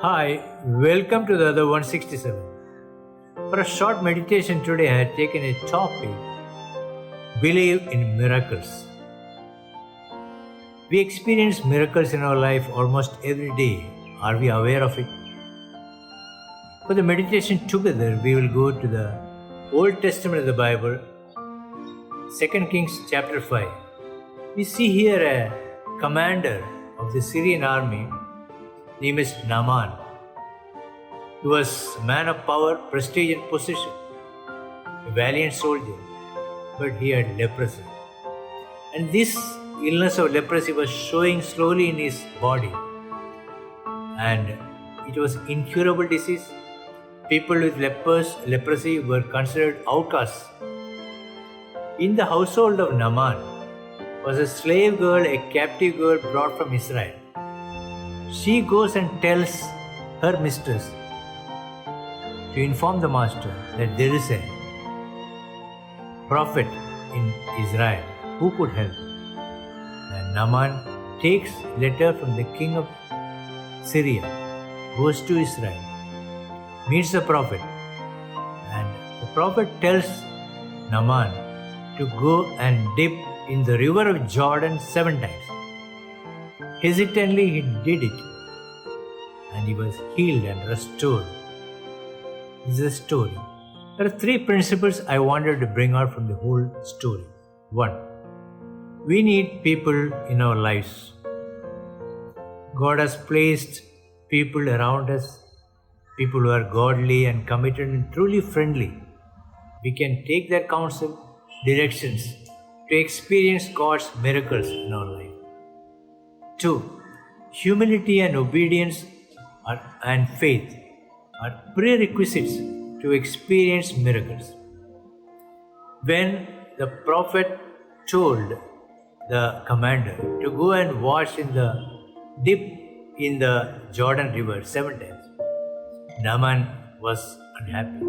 Hi, welcome to the other 167. For a short meditation today, I have taken a topic: believe in miracles. We experience miracles in our life almost every day. Are we aware of it? For the meditation together, we will go to the Old Testament of the Bible, 2 Kings chapter 5. We see here a commander of the Syrian army named is Naaman. He was a man of power, prestige and position, a valiant soldier, but he had leprosy. And this illness of leprosy was showing slowly in his body. And it was incurable disease. People with leprosy were considered outcasts. In the household of Naaman was a slave girl, a captive girl brought from Israel. She goes and tells her mistress to inform the master that there is a prophet in Israel who could help. And Naaman takes letter from the king of Syria, goes to Israel, meets the prophet, and the prophet tells Naaman to go and dip in the river of Jordan 7 times. Hesitantly he did it, and he was healed and restored. This is a story. There are 3 principles I wanted to bring out from the whole story. 1. We need people in our lives. God has placed people around us, people who are godly and committed and truly friendly. We can take their counsel, directions to experience God's miracles in our life. 2. Humility and obedience and faith are prerequisites to experience miracles. When the prophet told the commander to go and dip in the Jordan River 7 times, Naaman was unhappy.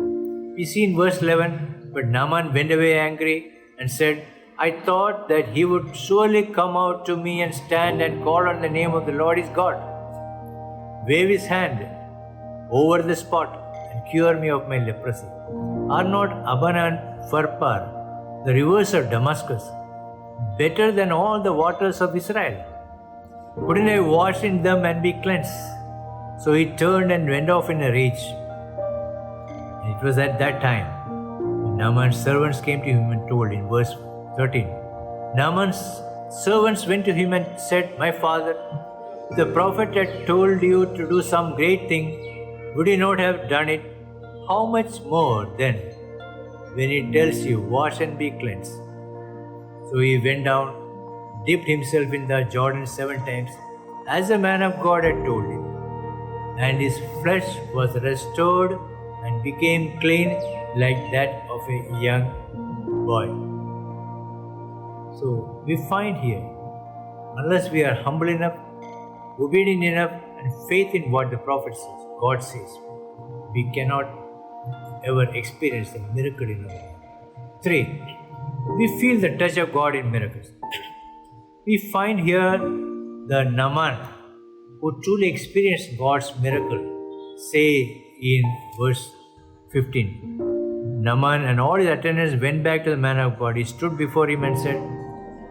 We see in verse 11, but Naaman went away angry and said, I thought that he would surely come out to me and stand and call on the name of the Lord his God, wave his hand over the spot and cure me of my leprosy. Are not Abana and Pharpar, the rivers of Damascus, better than all the waters of Israel? Couldn't I wash in them and be cleansed? So he turned and went off in a rage. And it was at that time when Naaman's servants came to him and told in verse 13. Naaman's servants went to him and said, My father, if the prophet had told you to do some great thing, would you not have done it? How much more then when he tells you, wash and be cleansed? So he went down, dipped himself in the Jordan 7 times, as the man of God had told him. And his flesh was restored and became clean like that of a young boy. So we find here, unless we are humble enough, obedient enough, and faith in what the prophet says, God says, we cannot ever experience a miracle in our life. 3. We feel the touch of God in miracles. We find here the Naaman who truly experienced God's miracle, say in verse 15. Naaman and all his attendants went back to the man of God. He stood before him and said,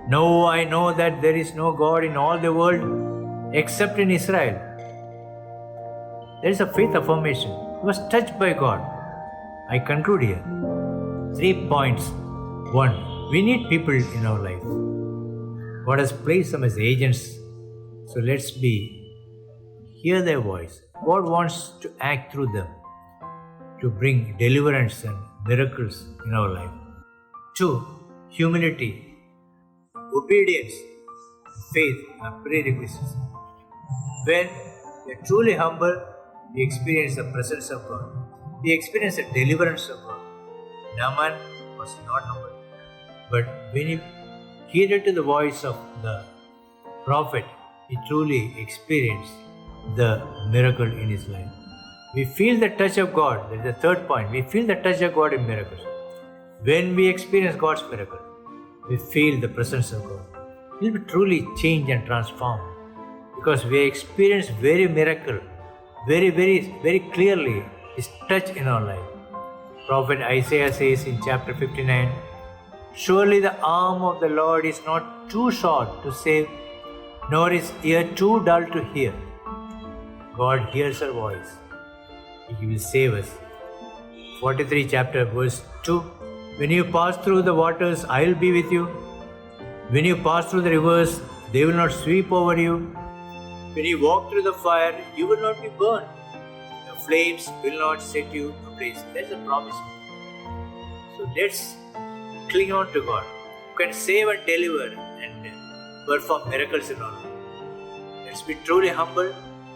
No, I know that there is no God in all the world except in Israel. There is a faith affirmation. He was touched by God. I conclude here. 3 points. 1. We need people in our life. God has placed them as agents. So let's hear their voice. God wants to act through them to bring deliverance and miracles in our life. 2. Humility, obedience, faith are prerequisites. When we are truly humble, we experience the presence of God. We experience the deliverance of God. Naaman was not humble, but when he heeded to the voice of the prophet, he truly experienced the miracle in his life. We feel the touch of God. That is the 3rd point. We feel the touch of God in miracles. When we experience God's miracle, we feel the presence of God. We will be truly changed and transformed because we experience very miracle very clearly is touched in our life. Prophet Isaiah says in chapter 59, "Surely the arm of the Lord is not too short to save, nor his ear too dull to hear." God hears our voice. He will save us. 43 chapter verse 2, "When you pass through the waters, I will be with you. When you pass through the rivers, they will not sweep over you. When you walk through the fire, you will not be burned. The flames will not set you ablaze." That's a promise. So let's cling on to God, who can save and deliver and perform miracles in our life. Let's be truly humble.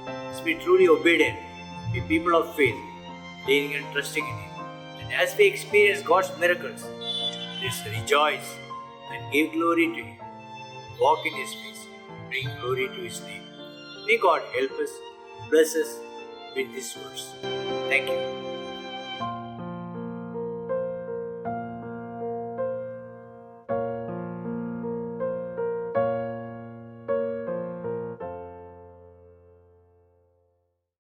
Let's be truly obedient. Be people of faith, leaning and trusting in Him. And as we experience God's miracles, let's rejoice and give glory to Him. Walk in His ways, bring glory to His name. May God help us, bless us with these words. Thank you.